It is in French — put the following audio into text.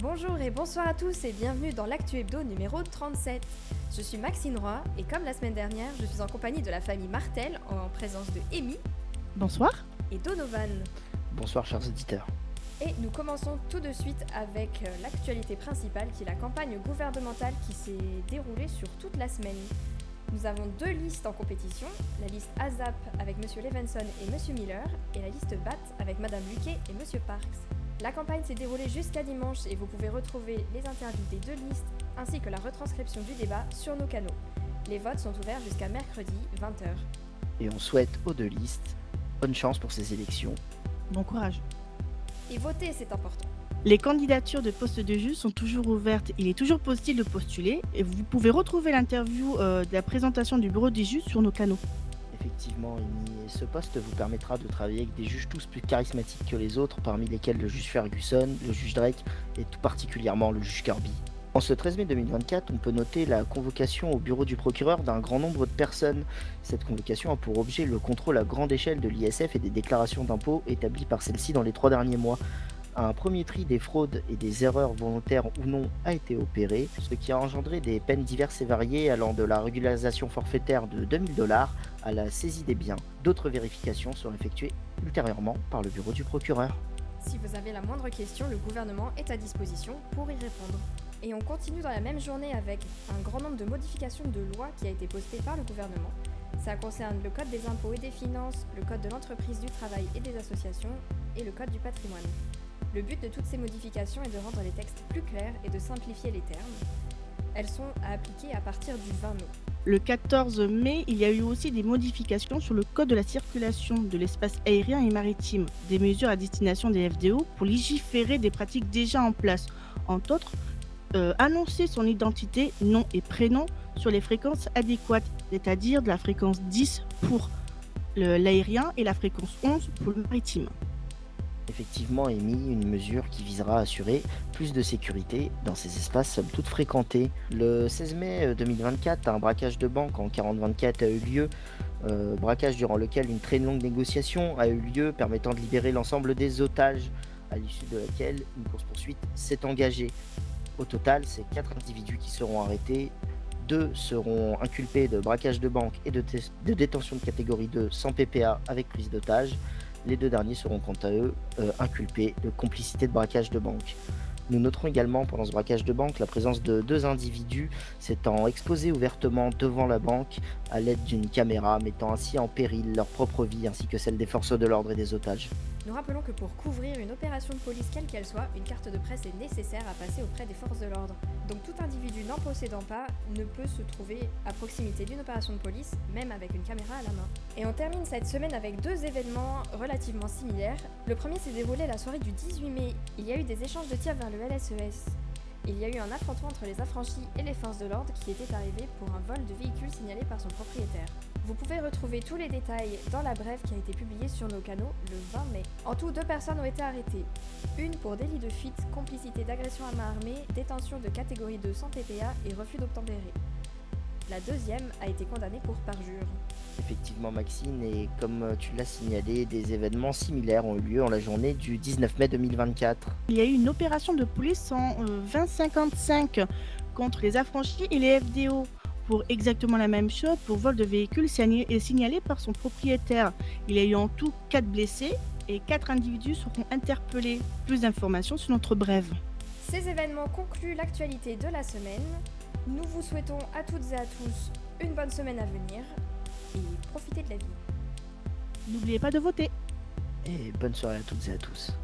Bonjour et bonsoir à tous et bienvenue dans l'Actu Hebdo numéro 37. Je suis Maxine Roy et comme la semaine dernière, je suis en compagnie de la famille Martel en présence de Amy Bonsoir. et Donovan. Bonsoir chers auditeurs. Et nous commençons tout de suite avec l'actualité principale qui est la campagne gouvernementale qui s'est déroulée sur toute la semaine. Nous avons deux listes en compétition, la liste ASAP avec Monsieur Levenson et Monsieur Miller et la liste BAT avec Madame Luquet et Monsieur Parks. La campagne s'est déroulée jusqu'à dimanche et vous pouvez retrouver les interviews des deux listes ainsi que la retranscription du débat sur nos canaux. Les votes sont ouverts jusqu'à mercredi 20h. Et on souhaite aux deux listes bonne chance pour ces élections. Bon courage. Et voter, c'est important. Les candidatures de postes de juge sont toujours ouvertes. Il est toujours possible de postuler et vous pouvez retrouver l'interview de la présentation du bureau des juges sur nos canaux. Effectivement, Amy, et ce poste vous permettra de travailler avec des juges tous plus charismatiques que les autres, parmi lesquels le juge Ferguson, le juge Drake et tout particulièrement le juge Kirby. En ce 13 mai 2024, on peut noter la convocation au bureau du procureur d'un grand nombre de personnes. Cette convocation a pour objet le contrôle à grande échelle de l'ISF et des déclarations d'impôts établies par celle-ci dans les 3 derniers mois. Un premier tri des fraudes et des erreurs volontaires ou non a été opéré, ce qui a engendré des peines diverses et variées allant de la régularisation forfaitaire de 2000 $ à la saisie des biens. D'autres vérifications seront effectuées ultérieurement par le bureau du procureur. Si vous avez la moindre question, le gouvernement est à disposition pour y répondre. Et on continue dans la même journée avec un grand nombre de modifications de lois qui a été postées par le gouvernement. Ça concerne le code des impôts et des finances, le code de l'entreprise, du travail et des associations et le code du patrimoine. Le but de toutes ces modifications est de rendre les textes plus clairs et de simplifier les termes. Elles sont à appliquer à partir du 20 mai. Le 14 mai, il y a eu aussi des modifications sur le code de la circulation de l'espace aérien et maritime, des mesures à destination des FDO pour légiférer des pratiques déjà en place, entre autres annoncer son identité, nom et prénom sur les fréquences adéquates, c'est-à-dire de la fréquence 10 pour l'aérien et la fréquence 11 pour le maritime. Effectivement, Amy, une mesure qui visera à assurer plus de sécurité dans ces espaces somme toute fréquentés. Le 16 mai 2024, un braquage de banque en 40-24 a eu lieu, braquage durant lequel une très longue négociation a eu lieu permettant de libérer l'ensemble des otages, à l'issue de laquelle une course-poursuite s'est engagée. Au total, c'est 4 individus qui seront arrêtés, 2 seront inculpés de braquage de banque et de détention de catégorie 2 sans PPA avec prise d'otage. Les 2 derniers seront quant à eux inculpés de complicité de braquage de banque. Nous noterons également pendant ce braquage de banque la présence de 2 individus s'étant exposés ouvertement devant la banque à l'aide d'une caméra, mettant ainsi en péril leur propre vie ainsi que celle des forces de l'ordre et des otages. Nous rappelons que pour couvrir une opération de police quelle qu'elle soit, une carte de presse est nécessaire à passer auprès des forces de l'ordre. Donc tout individu n'en possédant pas ne peut se trouver à proximité d'une opération de police, même avec une caméra à la main. Et on termine cette semaine avec 2 événements relativement similaires. Le premier s'est déroulé la soirée du 18 mai. Il y a eu des échanges de tirs vers le LSES. Il y a eu un affrontement entre les affranchis et les forces de l'ordre qui étaient arrivés pour un vol de véhicule signalé par son propriétaire. Vous pouvez retrouver tous les détails dans la brève qui a été publiée sur nos canaux le 20 mai. En tout, 2 personnes ont été arrêtées. Une pour délit de fuite, complicité d'agression à main armée, détention de catégorie 2 sans PPA et refus d'obtempérer. La deuxième a été condamnée pour parjure. Effectivement Maxine, et comme tu l'as signalé, des événements similaires ont eu lieu en la journée du 19 mai 2024. Il y a eu une opération de police en 2055 contre les affranchis et les FDO. Pour exactement la même chose, pour vol de véhicule signalé par son propriétaire. Il y a eu en tout 4 blessés et 4 individus seront interpellés. Plus d'informations sur notre brève. Ces événements concluent l'actualité de la semaine. Nous vous souhaitons à toutes et à tous une bonne semaine à venir et profitez de la vie. N'oubliez pas de voter. Et bonne soirée à toutes et à tous.